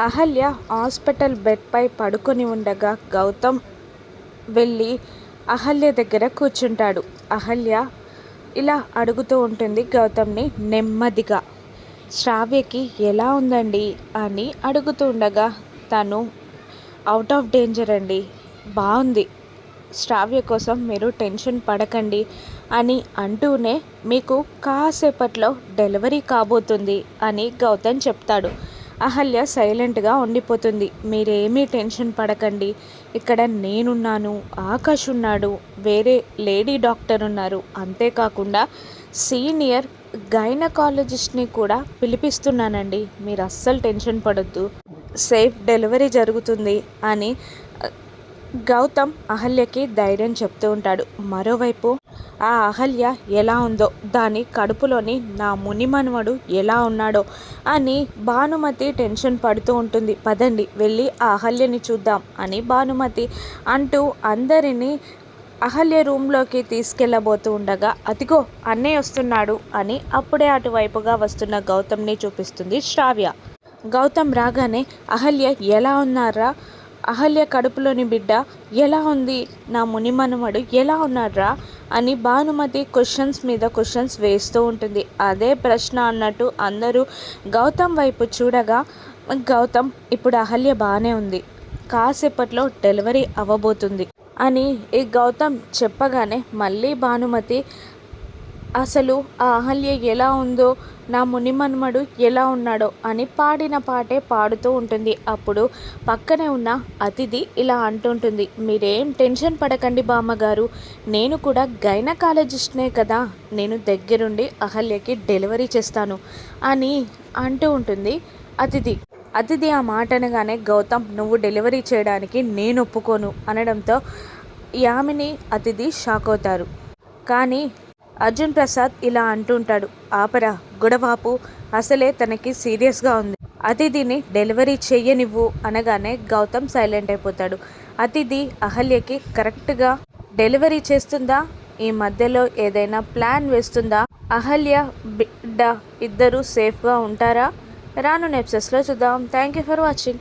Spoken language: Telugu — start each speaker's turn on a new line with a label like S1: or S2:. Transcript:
S1: అహల్య హాస్పిటల్ బెడ్పై పడుకొని ఉండగా గౌతమ్ వెళ్ళి అహల్య దగ్గర కూర్చుంటాడు. అహల్య ఇలా అడుగుతూ ఉంటుంది గౌతమ్ని నెమ్మదిగా. శ్రావ్యకి ఎలా ఉందండి అని అడుగుతూ ఉండగా తను అవుట్ ఆఫ్ డేంజర్ అండి, బాగుంది, శ్రావ్య కోసం మీరు టెన్షన్ పడకండి అని అంటూనే మీకు కాసేపట్లో డెలివరీ కాబోతుంది అని గౌతమ్ చెప్తాడు. అహల్య సైలెంట్గా ఉండిపోతుంది. మీరేమీ టెన్షన్ పడకండి, ఇక్కడ నేనున్నాను, ఆకాష్ ఉన్నాడు, వేరే లేడీ డాక్టర్ ఉన్నారు, అంతేకాకుండా సీనియర్ గైనకాలజిస్ట్ని కూడా పిలిపిస్తున్నానండి, మీరు అస్సలు టెన్షన్ పడొద్దు, సేఫ్ డెలివరీ జరుగుతుంది అని గౌతమ్ అహల్యకి ధైర్యం చెప్తూ ఉంటాడు. మరోవైపు ఆ అహల్య ఎలా ఉందో, దాని కడుపులోని నా మునిమనువడు ఎలా ఉన్నాడో అని భానుమతి టెన్షన్ పడుతూ ఉంటుంది. పదండి వెళ్ళి ఆ అహల్యని చూద్దాం అని భానుమతి అంటూ అందరినీ అహల్య రూమ్లోకి తీసుకెళ్ళబోతూ ఉండగా అదిగో అన్నయ్య వస్తున్నాడు అని అప్పుడే అటువైపుగా వస్తున్న గౌతమ్ని చూపిస్తుంది శ్రావ్య. గౌతమ్ రాగానే అహల్య ఎలా ఉన్నారా, అహల్య కడుపులోని బిడ్డ ఎలా ఉంది, నా మునిమనుమడు ఎలా ఉన్నాడ్రా అని భానుమతి క్వశ్చన్స్ మీద క్వశ్చన్స్ వేస్తూ ఉంటుంది. అదే ప్రశ్న అన్నట్టు అందరూ గౌతమ్ వైపు చూడగా గౌతమ్ ఇప్పుడు అహల్య బాగానే ఉంది, కాసేపట్లో డెలివరీ అవ్వబోతుంది అని ఈ గౌతమ్ చెప్పగానే మళ్ళీ భానుమతి అసలు ఆ అహల్య ఎలా ఉందో, నా మునిమన్మడు ఎలా ఉన్నాడో అని పాడిన పాటే పాడుతూ ఉంటుంది. అప్పుడు పక్కనే ఉన్న అతిథి ఇలా అంటుంటుంది, మీరేం టెన్షన్ పడకండి బామ్మగారు, నేను కూడా గైనకాలజిస్ట్నే కదా, నేను దగ్గరుండి అహల్యకి డెలివరీ చేస్తాను అని అంటూ ఉంటుంది అతిథి. అతిథి ఆ మాట అనగానే గౌతమ్ నువ్వు డెలివరీ చేయడానికి నేను ఒప్పుకోను అనడంతో యామిని అతిథి షాక్ అవుతారు. కానీ అర్జున్ ప్రసాద్ ఇలా అంటుంటాడు, ఆపరా గొడవాపు, అసలే తనకి సీరియస్గా ఉంది, అతిథిని డెలివరీ చెయ్యనివ్వు అనగానే గౌతమ్ సైలెంట్ అయిపోతాడు. అతిథి అహల్యకి కరెక్ట్గా డెలివరీ చేస్తుందా, ఈ మధ్యలో ఏదైనా ప్లాన్ వేస్తుందా, అహల్య బిడ్డ ఇద్దరు సేఫ్గా ఉంటారా, రాను ఎపిసోడ్స్లో చూద్దాం. Thank you for watching.